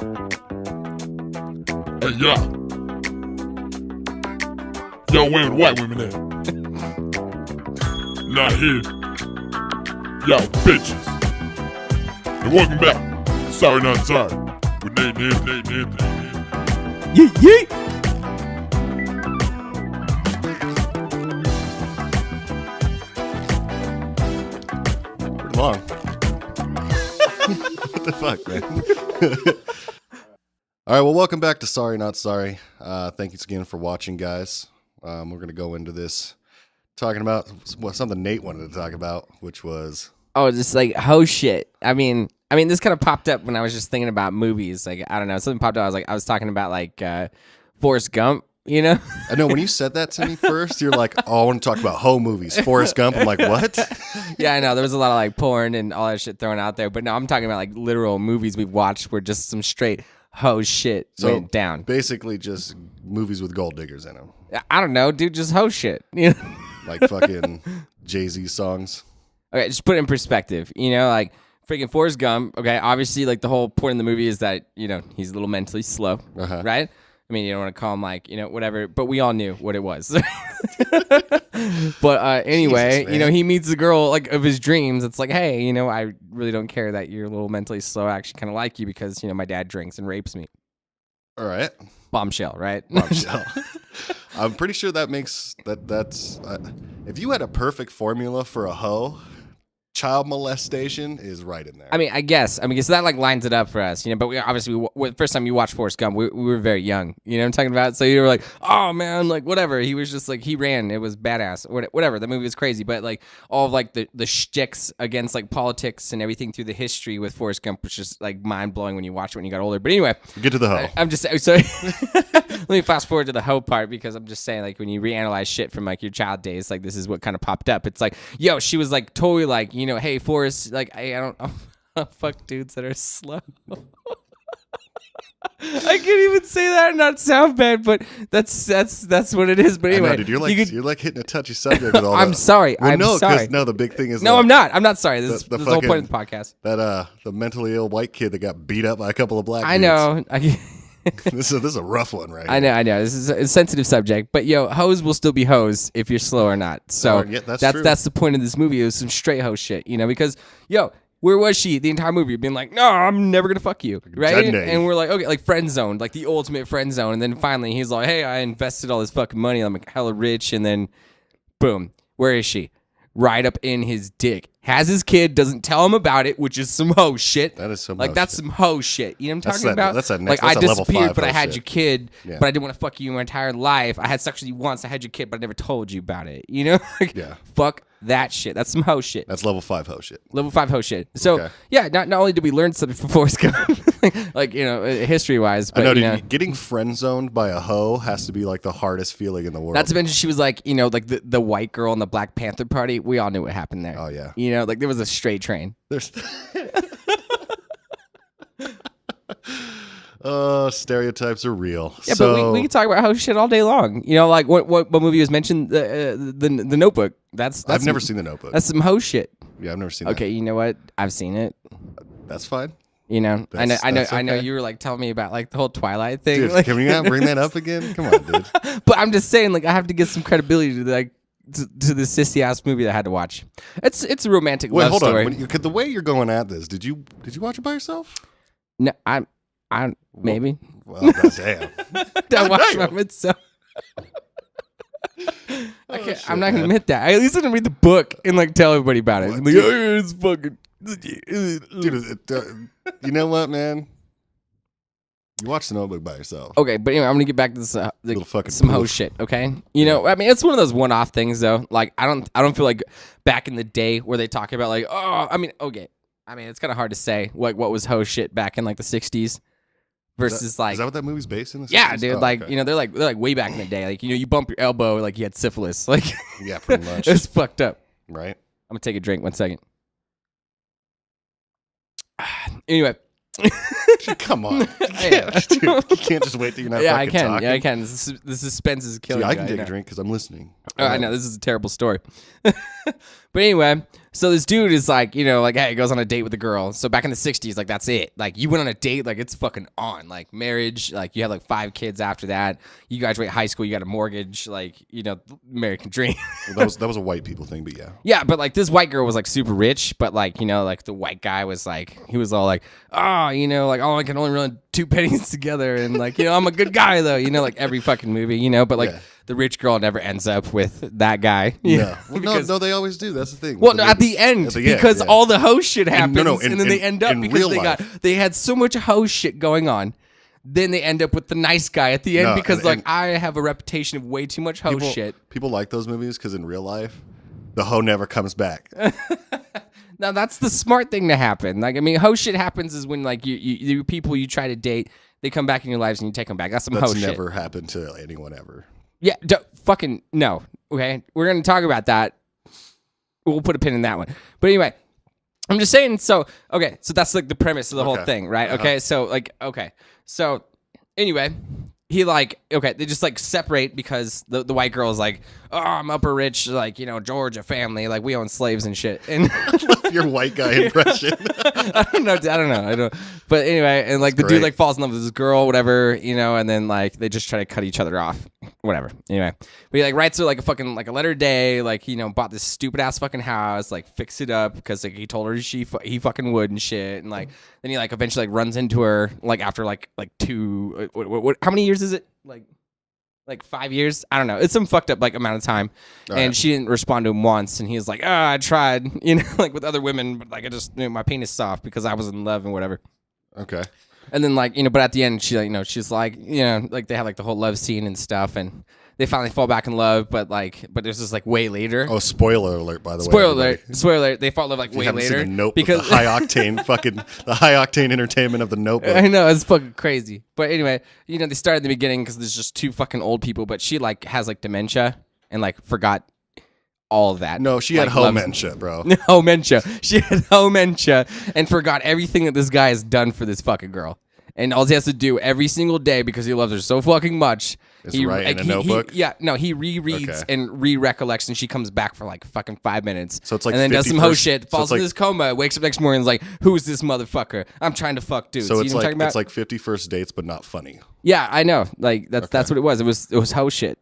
Hey, yeah. Yo, where the white women at? Not here. Y'all bitches. And welcome back. Sorry, not sorry. With Nate. Yeet, yeet. Pretty long. What the fuck, man? All right, well, welcome back to Sorry Not Sorry. Thank you again for watching, guys. We're going to go into this talking about something Nate wanted to talk about, which was... Oh, just like ho shit. I mean, this kind of popped up when I was just thinking about movies. Like, I don't know, something popped up. I was talking about like Forrest Gump, you know? I know when you said that to me first, you're like, oh, I want to talk about ho movies. Forrest Gump. I'm like, what? Yeah, I know. There was a lot of like porn and all that shit thrown out there. But no, I'm talking about like literal movies we've watched where just some straight ho shit went down. Basically just movies with gold diggers in them. I don't know, dude, just ho shit. You know? Like fucking Jay-Z songs. Okay, just put it in perspective. You know, like freaking Forrest Gump. Okay, obviously, like the whole point of the movie is that, you know, he's a little mentally slow, right? I mean, you don't want to call him like, you know, whatever, but we all knew what it was. But anyway, Jesus, you know, he meets the girl like of his dreams. It's like, hey, you know, I really don't care that you're a little mentally slow. I actually kind of like you because, you know, my dad drinks and rapes me. All right. Bombshell, right? Bombshell. I'm pretty sure that makes that's if you had a perfect formula for a hoe, child molestation is right in there. I mean, I guess. So that like lines it up for us, you know. But we obviously, first time you watched Forrest Gump, we were very young. You know what I'm talking about? So you were like, oh man, like whatever. He was just like he ran. It was badass. Whatever. The movie was crazy, but like all of like the shticks against like politics and everything through the history with Forrest Gump was just like mind blowing when you watch it when you got older. But anyway, get to the hoe. I'm just so. Let me fast forward to the hoe part because I'm just saying like when you reanalyze shit from like your child days, like this is what kind of popped up. It's like, yo, she was like totally like, you know, hey Forrest, like I don't fuck dudes that are slow. I can't even say that and not sound bad, but that's what it is. But anyway, I know, dude, you're like hitting a touchy subject with all that. I'm sorry. Well, I'm sorry. No, the big thing is no, I'm not. I'm not sorry. This is the whole point of the podcast. That the mentally ill white kid that got beat up by a couple of black dudes. I know. This is a rough one, right? I know. This is a sensitive subject, but yo, hoes will still be hoes if you're slow or not. So yeah, that's true. That's the point of this movie. It was some straight hoe shit, you know, because yo, where was she the entire movie? Being like, no, I'm never gonna fuck you, right? And we're like, okay, like friend zone, like the ultimate friend zone. And then finally, he's like, hey, I invested all this fucking money. I'm like hella rich, and then, boom, where is she? Right up in his dick. Has his kid, doesn't tell him about it, which is some hoe shit. That is some like hoe that's shit. some hoe shit. You know what I'm talking about? That's like I disappeared, but I had shit. your kid, Yeah. but I didn't want to fuck you my entire life. I had sex with you once. I had your kid, but I never told you about it. You know? Yeah. Fuck that shit. That's some hoe shit. That's level 5 hoe shit. Level 5 hoe shit. So yeah, not only did we learn something from Forrest Gump, like you know, history wise, but I know, you dude, know, getting friend zoned by a hoe has to be like the hardest feeling in the world. not to mention she was like, you know, like the white girl in the Black Panther party. We all knew what happened there. Oh yeah. You know, like there was a straight train. There's stereotypes are real. Yeah, so, but we can talk about hoe shit all day long. You know, like what movie was mentioned? The Notebook. That's I've never seen The Notebook. That's some hoe shit. Yeah, I've never seen Okay, you know what? I've seen it. That's fine. You know, I know. That's I know. okay. You were like telling me about like the whole Twilight thing. Dude, like, can we not bring that up again? Come on, dude. But I'm just saying, like, I have to get some credibility to like to the sissy ass movie that I had to watch. It's a romantic Wait, love hold story. on. The way you're going at this, did you watch it by yourself? No, I maybe. Well, goddamn. I watched by myself. I'm not gonna admit that. I at least didn't read the book and like tell everybody about it. What, Like, oh, it's fucking. Dude, you know what, man? You watched The Notebook by yourself. Okay, but anyway, I'm gonna get back to this Little fucking some hoe poof. shit. Okay, you know, I mean, it's one of those one-off things though. Like, I don't feel like back in the day where they talk about like, oh, I mean, okay, I mean, it's kind of hard to say like what was hoe shit back in like the '60s versus Is like. that what that movie's based in? Yeah, 60s? dude. Oh, like okay. you know, they're like way back in the day. Like you know, you bump your elbow like you had syphilis. Like Yeah, pretty much. it's fucked up. Right? I'm gonna take a drink. 1 second. Anyway, Come on. You can't just wait till you're not Yeah, fucking I can. talking. Yeah, I can. The suspense is killing See, me. I can take a drink because I'm listening. Oh, I know this is a terrible story. But anyway, so this dude is like, hey, he goes on a date with a girl. So back in the 60s, like, that's it. Like, you went on a date, like, it's fucking on. Like, marriage, like, you have like 5 kids after that. You graduate high school, you got a mortgage, like, American dream. Well, that was a white people thing, but yeah. Yeah, but like this white girl was like super rich, but like, like the white guy was like, he was all like, I can only run 2 pennies together. And like, I'm a good guy though, like every fucking movie, but like the rich girl never ends up with that guy. Yeah. Well, no, they always do. That's the thing. Well, no, at the end, because all the hoe shit happens, and then they end up because they had so much hoe shit going on. Then they end up with the nice guy at the end because I have a reputation of way too much hoe shit. People like those movies because in real life, the hoe never comes back. Now that's the smart thing to happen. Like, I mean, hoe shit happens is when like you people you try to date, they come back in your lives and you take them back. That's some hoe shit. That's never happened to anyone ever. Yeah, fucking no. Okay, we're gonna talk about that. We'll put a pin in that one. But anyway, I'm just saying. So that's like the premise of the whole thing, right? Okay, so anyway, he they just like separate because the white girl is like, oh, I'm upper rich, like Georgia family, like we own slaves and shit. And your white guy impression. I don't know. But anyway, and like the dude like falls in love with this girl, whatever, and then like they just try to cut each other off, whatever. Anyway, but he like writes her like a fucking like a letter a day, like bought this stupid ass fucking house, like fix it up because like he told her he fucking would and shit, and like then he like eventually like runs into her like after like 2 what how many years is it like 5 years? I don't know. It's some fucked up like amount of time. And she didn't respond to him once. And he was like, I tried, like with other women, but like I just my penis soft because I was in love and whatever. Okay. And then like, but at the end she like, she's like, like they have like the whole love scene and stuff and they finally fall back in love, but there's this like way later. Oh, spoiler alert! By the way, spoiler alert! They fall in love like way later. Seen the Notebook, because the high octane entertainment of the Notebook. I know it's fucking crazy. But anyway, they started at the beginning because there's just 2 fucking old people, but she like has like dementia and like forgot all of that. No, she had homentia, bro. Homentia. She had homentia and forgot everything that this guy has done for this fucking girl. And all he has to do every single day because he loves her so fucking much. He write in a notebook? He rereads and re-recollects, and she comes back for like fucking 5 minutes. So it's like, and then does some hoe shit, falls in this coma, wakes up next morning, and is like, "Who's this motherfucker? I'm trying to fuck dudes." So it's like 50 First Dates, but not funny. Yeah, I know. Like that's what it was. It was hoe shit.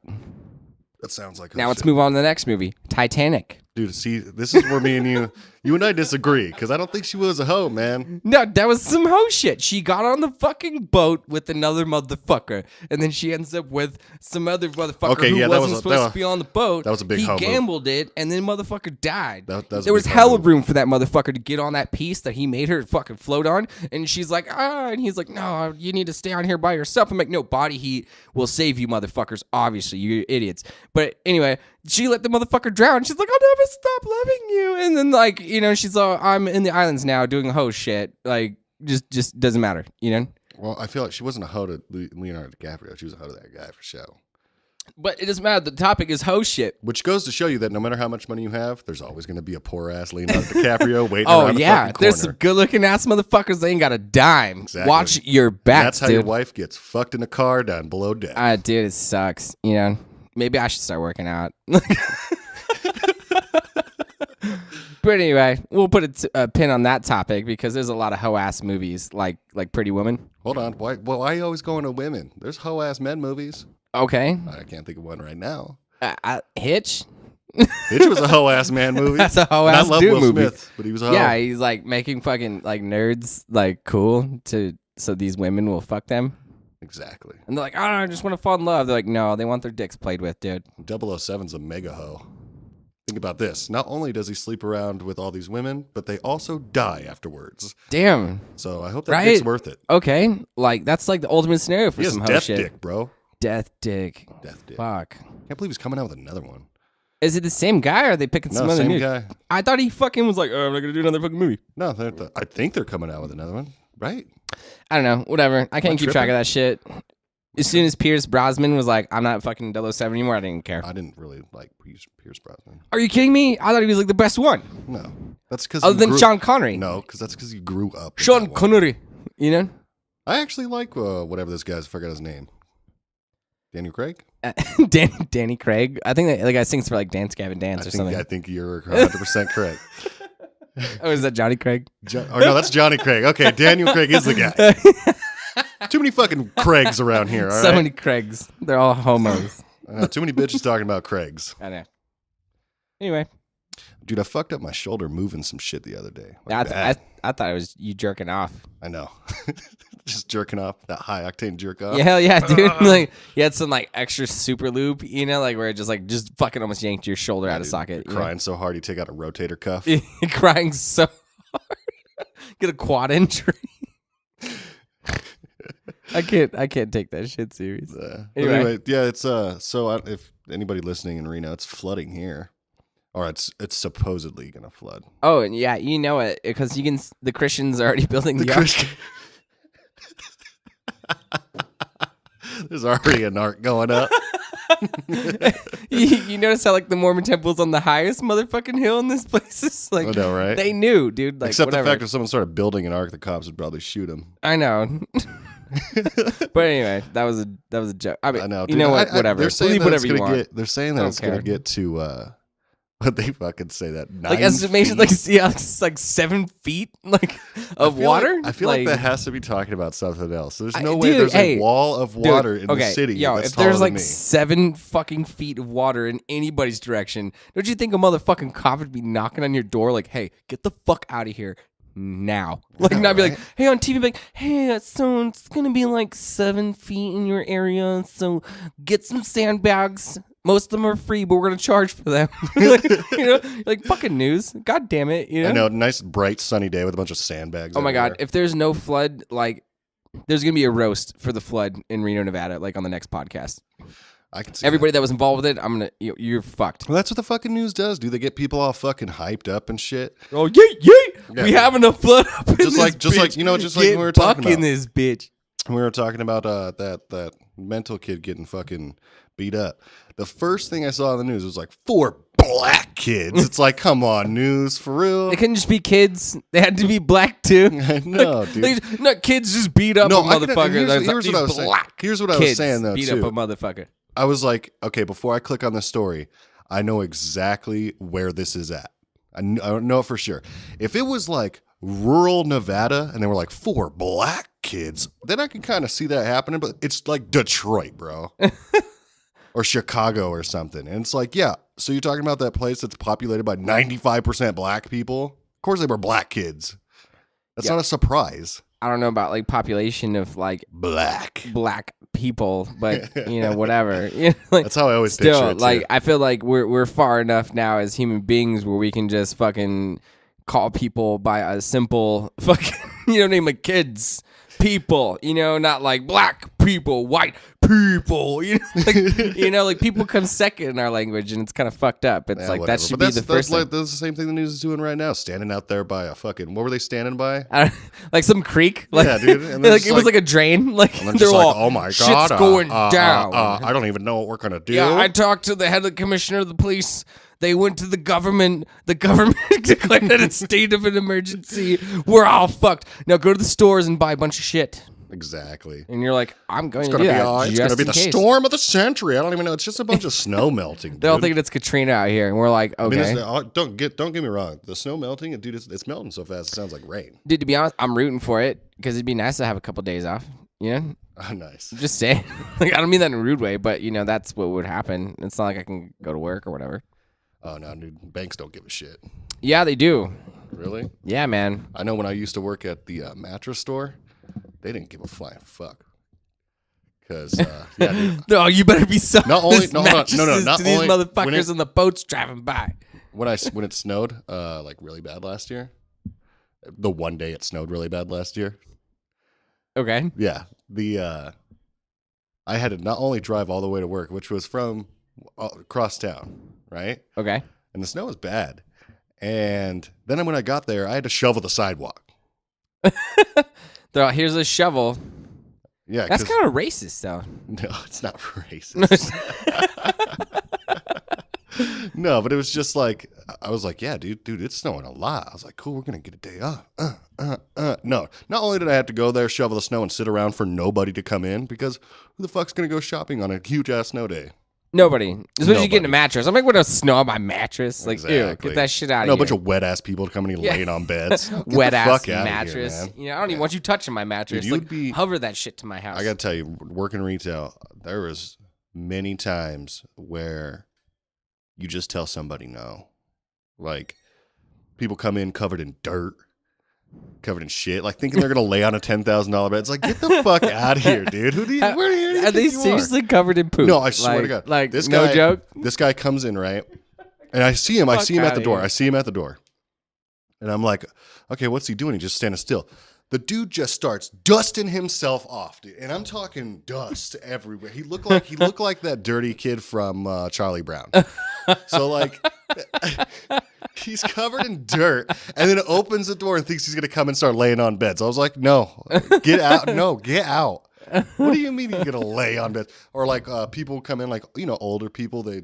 That sounds like. Now let's move on to the next movie, Titanic. Dude, see, this is where me and you and I disagree because I don't think she was a hoe, man. No, that was some hoe shit. She got on the fucking boat with another motherfucker, and then she ends up with some other motherfucker who wasn't supposed to be on the boat. That was a big hoe move. He gambled it, and then motherfucker died. There was hella room for that motherfucker to get on that piece that he made her fucking float on, and she's like, and he's like, no, you need to stay on here by yourself. I'm like, no, body heat will save you motherfuckers, obviously, you idiots. But anyway, she let the motherfucker drown. She's like, I'll never stop loving you. And then like, she's like, I'm in the islands now doing hoe shit. Like, just doesn't matter, Well, I feel like she wasn't a hoe to Leonardo DiCaprio. She was a hoe to that guy for show. But it doesn't matter. The topic is hoe shit. Which goes to show you that no matter how much money you have, there's always going to be a poor ass Leonardo DiCaprio waiting around the fucking corner. There's some good looking ass motherfuckers. They ain't got a dime. Exactly. Watch your back. That's how your wife gets fucked in a car down below deck. Dude, it sucks. Maybe I should start working out. But anyway, we'll put a pin on that topic because there's a lot of hoe ass movies like Pretty Woman. Hold on. Why are you always going to women? There's hoe ass men movies. Okay. I can't think of one right now. Hitch? Hitch was a hoe ass man movie. That's a hoe ass dude Will movie. Smith, but he was a hoe. Yeah, he's like making fucking like nerds like cool so these women will fuck them. Exactly. And they're like, I just want to fall in love. They're like, no, they want their dicks played with, dude. 007's a mega hoe. Think about this. Not only does he sleep around with all these women, but they also die afterwards. Damn. So I hope that dick's worth it. Okay. Like, that's like the ultimate scenario for some hoe shit. Death dick, bro. Death dick. Death dick. Fuck. Can't believe he's coming out with another one. Is it the same guy or are they picking some other same guy. I thought he fucking was like, I'm not going to do another fucking movie. No, I think they're coming out with another one, right? I don't know. Whatever. I can't keep track of that shit. As soon as Pierce Brosnan was like, I'm not fucking 007 anymore, I didn't care. I didn't really like Pierce Brosnan. Are you kidding me? I thought he was like the best one. No. That's because other than Sean Connery. No, because that's because you grew up. Sean Connery. You know? I actually like whatever this guy's. I forgot his name. Daniel Craig. Danny Craig. I think that guy sings for like Dance Gavin Dance or something. I think you're 100% correct. Oh, is that Johnny Craig? Oh no, that's Johnny Craig. Okay, Daniel Craig is the guy. Too many fucking Craigs around here. All so right? many Craigs. They're all homos. Too many bitches talking about Craigs. I know. Anyway, dude, I fucked up my shoulder moving some shit the other day. I thought it was you jerking off. I know. Just jerking off, that high octane jerk off. Yeah, hell yeah, dude. Like you had some like extra super lube, you know, like where it just fucking almost yanked your shoulder out of socket. Crying so hard you take out a rotator cuff. Crying so hard. Get a quad injury. I can't take that shit serious. Anyway, yeah, it's if anybody listening in Reno, it's flooding here. Or it's supposedly gonna flood. Oh, and yeah, you know it because the Christians are already building the ark. There's already an ark going up. you notice how like the Mormon temple's on the highest motherfucking hill in this place? It's like, I know, right? They knew, dude. Like, except whatever. the fact if someone started building an ark, the cops would probably shoot him. I know. But anyway, that was a joke. I mean, I know, you know what? Whatever. They're saying Believe whatever you want. They're saying that it's gonna get to what they fucking say that 9 like estimation, like it's like 7 feet like of water. I feel like that has to be talking about something else. There's no way dude, there's a wall of water in the city. Yo, that's if there's taller like than me. 7 fucking feet of water in anybody's direction, don't you think a motherfucking cop would be knocking on your door like, "Hey, get the fuck out of here now"? Like, not be like, "Hey," on TV, like, "Hey, so it's gonna be like 7 feet in your area, so get some sandbags. Most of them are free, but we're gonna charge for them." Like, you know, like fucking news. God damn it, you know. I know, nice bright sunny day with a bunch of sandbags. Oh my everywhere. god, if there's no flood, like, there's gonna be a roast for the flood in Reno, Nevada, like on the next podcast. I can see Everybody that was involved with it, you're fucked. Well, that's what the fucking news does. Do they get people all fucking hyped up and shit? Oh yeet yeet! Yeah. We having a flood up in Just this like bitch. you know, just like Get we were talking buck in about. this bitch. We were talking about that mental kid getting fucking beat up. The first thing I saw on the news was like 4 black kids. It's like, come on, news for real. They couldn't just be kids; they had to be black too. I know, dude. Not kids just beat up a motherfucker. Here's what I was saying. Here's what I was saying though beat too. up a motherfucker. I was like, okay, before I click on this story, I know exactly where this is at. I know it for sure. If it was like rural Nevada and there were like 4 black kids, then I can kind of see that happening. But it's like Detroit, bro. Or Chicago or something. And it's like, yeah, so you're talking about that place that's populated by 95% black people? Of course they were black kids. That's not a surprise. I don't know about like population of like black people, but you know, whatever. You know, like, that's how I always still, picture it like, too. I feel like we're far enough now as human beings where we can just fucking call people by a simple fucking, you know, name like kids, people, you know, not like black people, white people, you know, like, you know, like people come second in our language, and it's kind of fucked up. It's like whatever. that should But be the first like, thing. that's the same thing the news is doing right now. Standing out there by a fucking, what were they standing by? Like some creek, like, yeah, dude. And like it was like a drain, like and they're they're just like, all, oh my shit's god, going down. I don't even know what we're gonna do. Yeah, I talked to the head of the commissioner of the police. They went to the government. The government declared it a state of an emergency. We're all fucked. Now go to the stores and buy a bunch of shit. Exactly. And you're like, I'm going It's to gonna do be that. it's gonna be in the case. storm of the century. I don't even know. It's just a bunch of snow melting. Dude. They're all thinking it's Katrina out here, and we're like, okay. I mean, don't get me wrong. The snow melting, dude, it's melting so fast. It sounds like rain. Dude, to be honest, I'm rooting for it because it'd be nice to have a couple days off. You know, Oh, nice. I'm just saying. Like, I don't mean that in a rude way, but you know, that's what would happen. It's not like I can go to work or whatever. Oh no, dude. Banks don't give a shit. Yeah, they do. Really? Yeah, man. I know when I used to work at the mattress store, they didn't give a flying fuck. Because yeah, dude, No, you better be selling Not only- this no, hold on. mattresses No, not to these only- when motherfuckers it- on the boats driving by. when it snowed like really bad last year, the one day it snowed really bad last year. Okay. Yeah, I had to not only drive all the way to work, which was from across town, right? Okay. And the snow was bad. And then when I got there, I had to shovel the sidewalk. They're like, here's a shovel. Yeah, That's 'cause- kind of racist, though. no, it's not racist. No, but it was just like, I was like, yeah, dude, it's snowing a lot. I was like, cool, we're going to get a day off. No, not only did I have to go there, shovel the snow, and sit around for nobody to come in, because who the fuck's going to go shopping on a huge-ass snow day? Nobody. Especially getting a mattress. I'm like, what, a snow on my mattress? Like, Exactly. ew, get that shit out of No, here. a bunch of wet-ass people coming and laying on beds. Get the wet-ass fuck outta mattress. Here, man. You know, I don't even want you touching my mattress. Dude, you'd like, be- hover that shit to my house. I got to tell you, working retail, there was many times where you just tell somebody no. Like, people come in covered in dirt, covered in shit, like thinking they're going to lay on a $10,000 bed. It's like, get the fuck out of here, dude. Where do you Are they think you seriously covered in poop? No, I swear to God. Like, this no guy, joke? This guy comes in, right? And I see him. Fuck at the door. here. I see him at the door. And I'm like, okay, what's he doing? He's just standing still. The dude just starts dusting himself off, dude. And I'm talking dust everywhere. He looked like that dirty kid from Charlie Brown. So like, he's covered in dirt, and then opens the door and thinks he's gonna come and start laying on beds. I was like, no, get out, no, get out. What do you mean you're gonna lay on beds? Or like people come in, like, you know, older people, they're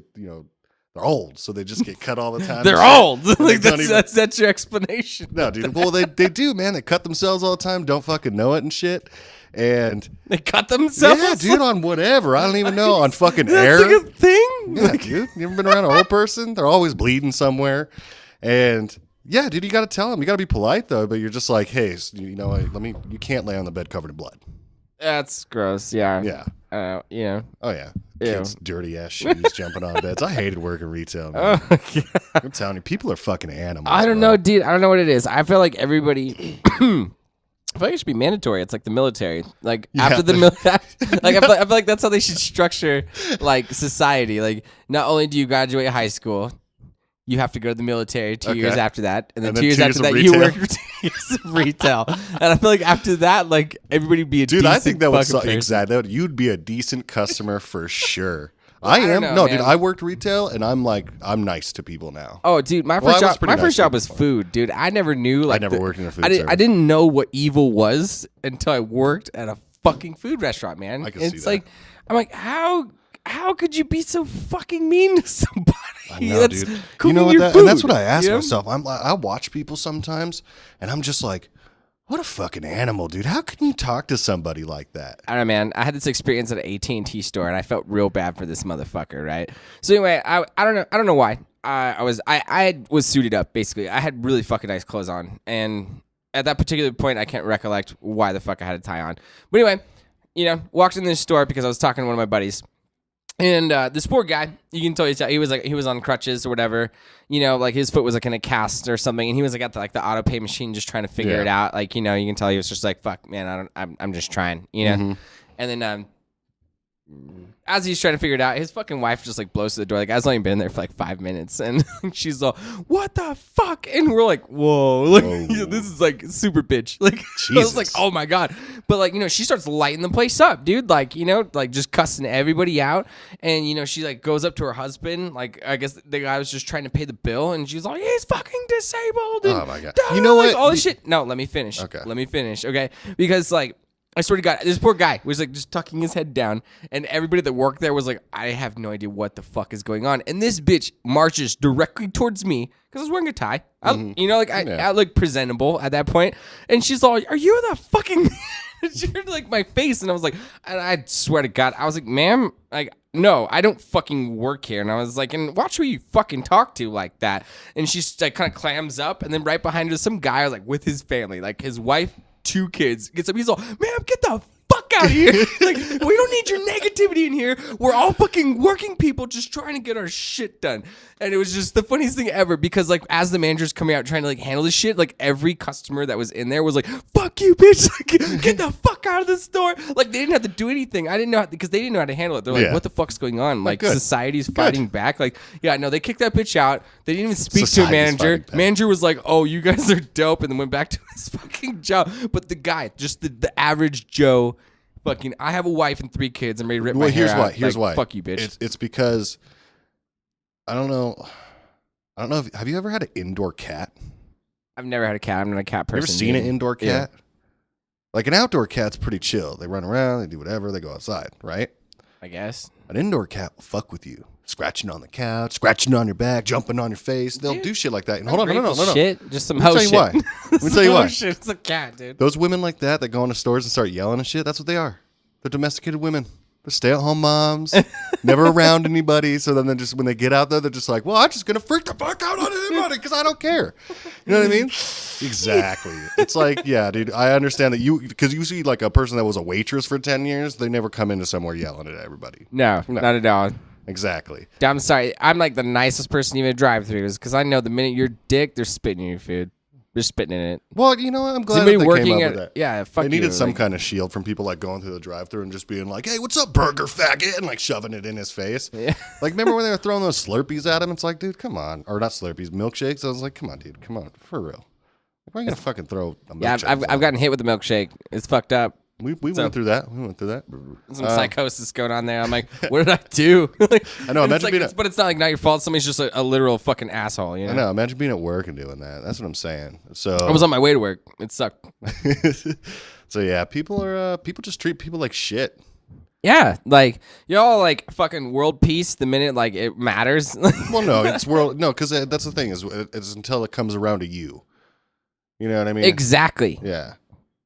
old, so they just get cut all the time. They're old. They Like, don't that's your explanation. No, dude. Well, they do, man. They cut themselves all the time, don't fucking know it and shit. And They cut themselves? yeah, dude, on whatever. I don't even know. On fucking That's air. like a thing? Yeah, dude. You ever been around an old person? They're always bleeding somewhere. And yeah, dude, you got to tell them. You got to be polite, though. But you're just like, hey, you know, you can't lay on the bed covered in blood. That's gross, yeah. Yeah. You know. Oh, yeah. Ew. Kids, dirty ass shitties jumping on beds. I hated working retail, man. Oh, yeah. I'm telling you, people are fucking animals. I don't bro. know, dude. I don't know what it is. I feel like everybody. I feel like it should be mandatory. It's like the military. Like Yeah. after the military, like I feel like that's how they should structure like society. Like not only do you graduate high school, you have to go to the military 2 years Okay. after that, and then And 2 then years 2 after years of that, you retail. work for 2 years of retail. And I feel like after that, like everybody would be a Dude, decent I think that would fucking person. exactly. You'd be a decent customer for sure. I don't am. know, No, man. dude, I worked retail, and I'm nice to people now. Oh, dude, my Well, first I was job. pretty My nice first job to was people. food, dude. I never knew. Like, never worked in a food I service. didn't know what evil was until I worked at a fucking food restaurant, man. I can And see it's that. like, I'm like, how could you be so fucking mean to somebody? I know, that's dude. You cooking know what? your And that's food, what I ask you know? myself. I watch people sometimes, and I'm just like, what a fucking animal, dude. How can you talk to somebody like that? I don't know, man. I had this experience at an AT&T store, and I felt real bad for this motherfucker, right? So anyway, I don't know why. I was suited up, basically. I had really fucking nice clothes on, and at that particular point, I can't recollect why the fuck I had a tie on. But anyway, you know, walked in this store because I was talking to one of my buddies. And this poor guy, you can tell he was on crutches or whatever, you know, like his foot was like in a cast or something, and he was like at the auto pay machine just trying to figure Yeah. it out. Like, you know, you can tell he was just like, fuck, man, I'm just trying, you know. And then as he's trying to figure it out, his fucking wife just like blows to the door. Like, I was only been there for like 5 minutes, and she's like, "What the fuck?" And we're like, "Whoa, like this is like super bitch." Like, I was like, Jesus. "Oh my god!" But like, you know, she starts lighting the place up, dude. Like, you know, like just cussing everybody out, and you know, she like goes up to her husband. Like, I guess the guy was just trying to pay the bill, and she's like, "He's fucking disabled." And Oh my God. You know like, what? all this shit. No, let me finish. Okay. Let me finish. Okay, because like. I swear to God, this poor guy was like just tucking his head down, and everybody that worked there was like, I have no idea what the fuck is going on. And this bitch marches directly towards me because I was wearing a tie. You know, like I look presentable at that point. And she's all, "Are you the fucking?" She heard like my face, and I was like, and I swear to God, I was like, "Ma'am, like, no, I don't fucking work here." And I was like, "And watch who you fucking talk to like that." And she's like, kind of clams up, and then right behind her, some guy like with his family, like his wife. 2 kids gets up. He's all, "Ma'am, get the fuck out of here!" Like, we don't need your negativity in here. We're all fucking working people just trying to get our shit done. And it was just the funniest thing ever because like as the manager's coming out trying to like handle this shit, like every customer that was in there was like, "Fuck you, bitch! Like, get the fuck out of the store!" Like they didn't have to do anything. I didn't know because they didn't know how to handle it. They're like, Yeah. "What the fuck's going on?" Like good. society's fighting back. Like, yeah, no, they kicked that bitch out. They didn't even speak to a Society's manager. fighting back. Manager was like, "Oh, you guys are dope," and then went back to his fucking job. But the guy, just the average Joe, fucking, I have a wife and 3 kids. I'm ready to rip my hair Here's out. why. Here's Like, why. Fuck you, bitch. It's because I don't know. Have you ever had an indoor cat? I've never had a cat. I'm not a cat person. Ever seen dude. an indoor cat? Like an outdoor cat's pretty chill. They run around, they do whatever, they go outside, right? I guess. An indoor cat will fuck with you scratching on the couch, scratching on your back, jumping on your face. They'll do shit like that. And hold on, no. Shit, just some Let hoe me tell you shit. why. Let me tell you why. Shit. It's a cat, dude. Those women like that go into stores and start yelling and shit, that's what they are. They're domesticated women. They're stay-at-home moms, never around anybody. So then when they get out there, they're just like, well, I'm just going to freak the fuck out on anybody because I don't care. You know what I mean? Exactly. It's like, yeah, dude, I understand that because you see like a person that was a waitress for 10 years, they never come into somewhere yelling at everybody. No, not at all. Exactly. I'm sorry. I'm like the nicest person even drive-throughs because I know the minute you're dick, they're spitting in your food. They're spitting in it. Well, you know what? I'm glad Somebody that they working came up at with that. yeah. Fuck They needed you. some like, kind of shield from people like going through the drive-thru and just being like, "Hey, what's up, burger faggot?" and like shoving it in his face. Yeah. Like, remember when they were throwing those Slurpees at him? It's like, dude, come on, or not Slurpees, milkshakes. I was like, come on, dude, come on, for real. Why are you gonna fucking throw a milkshake? Yeah, I've gotten hit with the milkshake. It's fucked up. We went through that. We went through that. Some psychosis going on there. I'm like, what did I do? Like, I know. Imagine like, being but it's not like not your fault. Somebody's just a literal fucking asshole. You know? I know. Imagine being at work and doing that. That's what I'm saying. So I was on my way to work. It sucked. so yeah, people just treat people like shit. Yeah, like y'all like fucking world peace the minute like it matters. Well, no, because that's the thing is it's until it comes around to you. You know what I mean? Exactly. Yeah.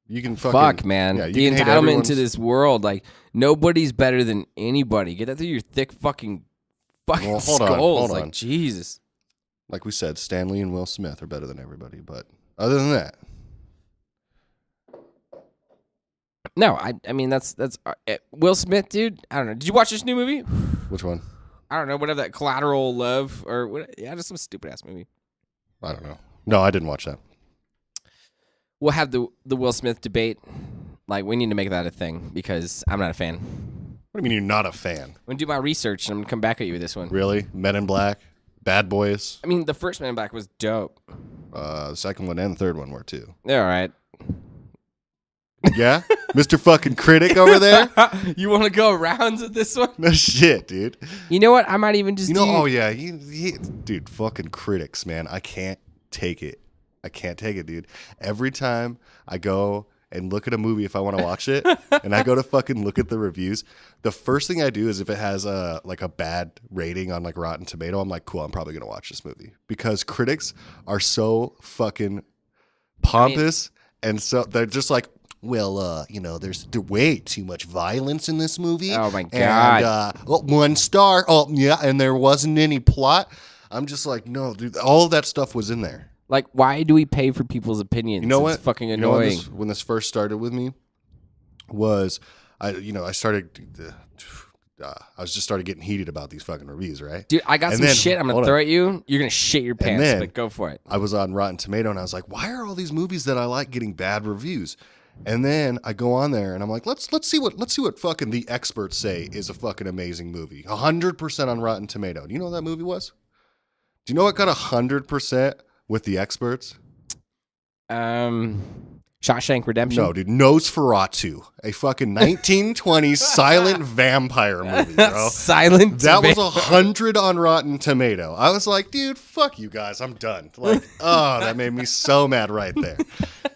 You can fucking Fuck, man. Yeah, you the can hate entitlement everyone's- to this world, like nobody's better than anybody. Get that through your thick fucking Well, hold on, skulls. hold like on. Jesus. Like we said, Stanley and Will Smith are better than everybody. But other than that, No, I mean that's Will Smith, dude. I don't know. Did you watch this new movie? which one? I don't know, whatever that Collateral Love or what? Yeah, just some stupid ass movie. I don't know. No, I didn't watch that. We'll have the Will Smith debate. Like, we need to make that a thing because I'm not a fan. What do you mean you're not a fan? I'm gonna do my research and I'm gonna come back at you with this one. Really? Men in Black, Bad Boys. I mean, the first Man in Black was dope. The second one and the third one were too. They're all right. Yeah, Mr. Fucking Critic over there. You want to go rounds with this one? No shit, dude. You know what? I might even just You know? do. Oh yeah, dude. Fucking critics, man. I can't take it. I can't take it, dude. Every time I go and look at a movie, if I want to watch it, and I go to fucking look at the reviews, the first thing I do is if it has a bad rating on like Rotten Tomato, I'm like, cool, I'm probably gonna watch this movie because critics are so fucking pompous and so they're just like, well, there's way too much violence in this movie. Oh my God. And 1 star. Oh yeah, and there wasn't any plot. I'm just like, no, dude. All of that stuff was in there. Like, why do we pay for people's opinions? You know It's what? fucking You know when annoying. when this first started with me was, I started. I was just started getting heated about these fucking reviews, right? Dude, I got And some then- shit I'm hold gonna throw on. at you. You're gonna shit your pants, then- but go for it. I was on Rotten Tomato and I was like, why are all these movies that I like getting bad reviews? And then I go on there and I'm like, let's see what fucking the experts say is a fucking amazing movie. 100% on Rotten Tomato. Do you know what that movie was? Do you know what got 100% with the experts? Shawshank Redemption. No, dude, Nosferatu, a fucking 1920s silent vampire movie, bro. Silent. That was Debate. 100 on Rotten Tomato. I was like, dude, fuck you guys. I'm done. Like, oh, that made me so mad right there.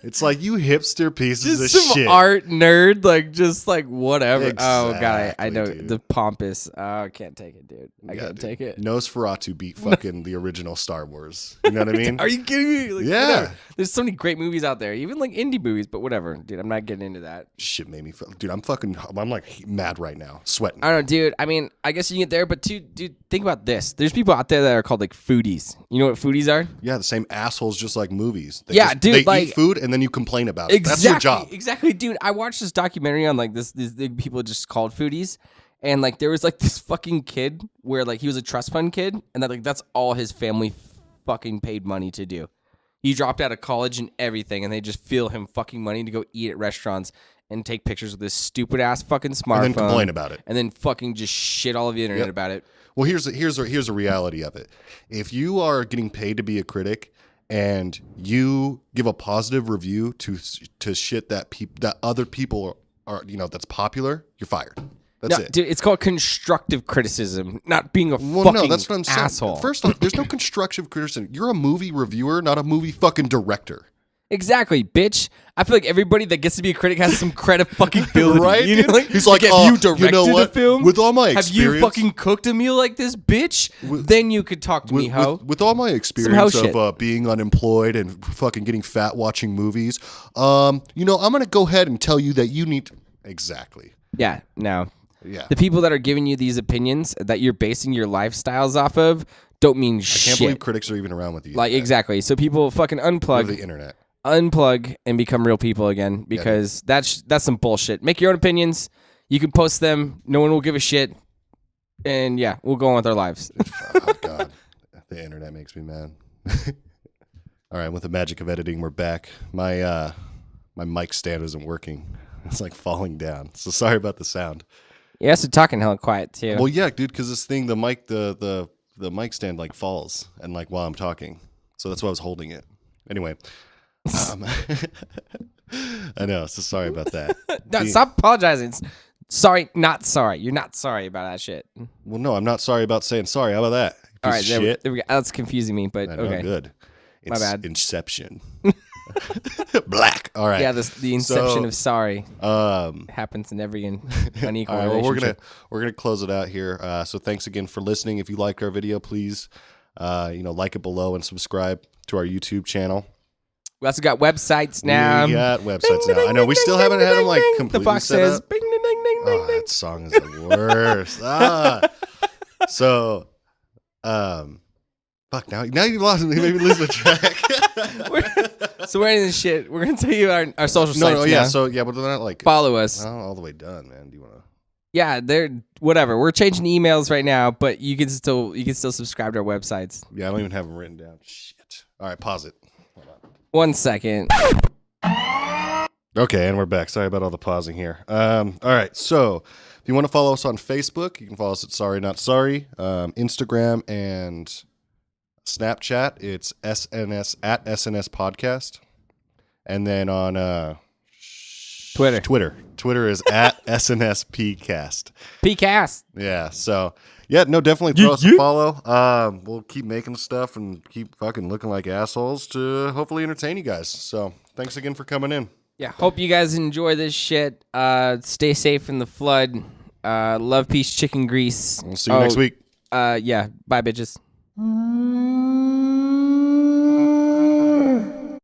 It's like, you hipster pieces just of some shit. art nerd, like just like whatever. Oh god, I Exactly, know dude. the pompous. Oh, I can't take it, dude. I Yeah, can't dude. take it. Nosferatu beat fucking the original Star Wars. You know what I mean? Are you kidding me? Like, Yeah. whatever. There's so many great movies out there, even like indie movies. But whatever, dude. I'm not getting into that. Shit made me feel, dude, I'm like mad right now, sweating. I don't know, dude. I mean, I guess you can get there, but dude, think about this. There's people out there that are called like foodies. You know what foodies are? Yeah, the same assholes just like movies. Yeah, dude, They like- eat food and then you complain about it. Exactly, That's your job. Exactly, dude. I watched this documentary on like these people just called foodies, and like there was like this fucking kid where like he was a trust fund kid, and that like that's all his family fucking paid money to do. He dropped out of college and everything, and they just feel him fucking money to go eat at restaurants and take pictures with this stupid ass fucking smartphone, And then complain about it. and then fucking just shit all over the internet Yep. about it. Well, here's a reality of it. If you are getting paid to be a critic and you give a positive review to shit that other people are that's popular, you're fired. That's No, it. dude, it's called constructive criticism, not being a Well, fucking no, that's what I'm saying. asshole. First off, there's no constructive criticism. You're a movie reviewer, not a movie fucking director. Exactly, bitch. I feel like everybody that gets to be a critic has some credibility, Right, You know, dude? like, He's like, have "Oh, you you directed know a what? film? With all my have you experience- fucking cooked a meal like this, bitch? Then you could talk to me, ho. With all my experience shit. of being unemployed and fucking getting fat watching movies, I'm gonna go ahead and tell you that you need to... Exactly. Yeah, no. Yeah. The people that are giving you these opinions that you're basing your lifestyles off of don't mean I shit. can't believe critics are even around with you. Like, exactly. So people fucking Love unplug the internet. and become real people again, because that's some bullshit. Make your own opinions. You can post them. No one will give a shit. And yeah, we'll go on with our lives. Oh God, the internet makes me mad. All right, with the magic of editing, we're back. My mic stand isn't working. It's like falling down. So sorry about the sound. Yeah, so talking hella quiet too. Well, yeah, dude, because this thing, the mic, the mic stand like falls and like while I'm talking, so that's why I was holding it. Anyway, I know. So sorry about that. No, stop apologizing. Sorry, not sorry. You're not sorry about that shit. Well, no, I'm not sorry about saying sorry. How about that? All right, Piece of shit. there we go. That's confusing me, but I know, okay. good. My bad. Inception. Black. All right. Yeah, the inception of sorry Um. happens in every unequal All right, well, relationship. we're gonna close it out here. So thanks again for listening. If you liked our video, please, like it below and subscribe to our YouTube channel. We also got websites now. We got websites Ding, now. ding, I know we ding, still ding, haven't ding, had them ding, like ding. completely The box set says, up. bing, ding, ding, ding, ding, Oh, ding. that song is the worst. So, fuck. Now you lost me. You made me lose the track. So we're in this shit. We're gonna tell you our social sites No, yeah. now. So yeah, but they're not like Follow us. all the way done, man. Do you want to? Yeah, they're whatever. We're changing emails right now, but you can still subscribe to our websites. Yeah, I don't even have them written down. Shit. All right, pause it. 1 second. Okay, and we're back. Sorry about all the pausing here. All right, so if you want to follow us on Facebook, you can follow us at Sorry Not Sorry. Instagram and Snapchat, it's SNS at SNS Podcast. And then on Twitter is at SNSPcast. PCast. Yeah, so yeah, no, definitely throw us a follow. We'll keep making stuff and keep fucking looking like assholes to hopefully entertain you guys. So thanks again for coming in. Yeah, hope you guys enjoy this shit. Stay safe in the flood. Love, peace, chicken grease. We'll see you next week. Yeah, bye, bitches.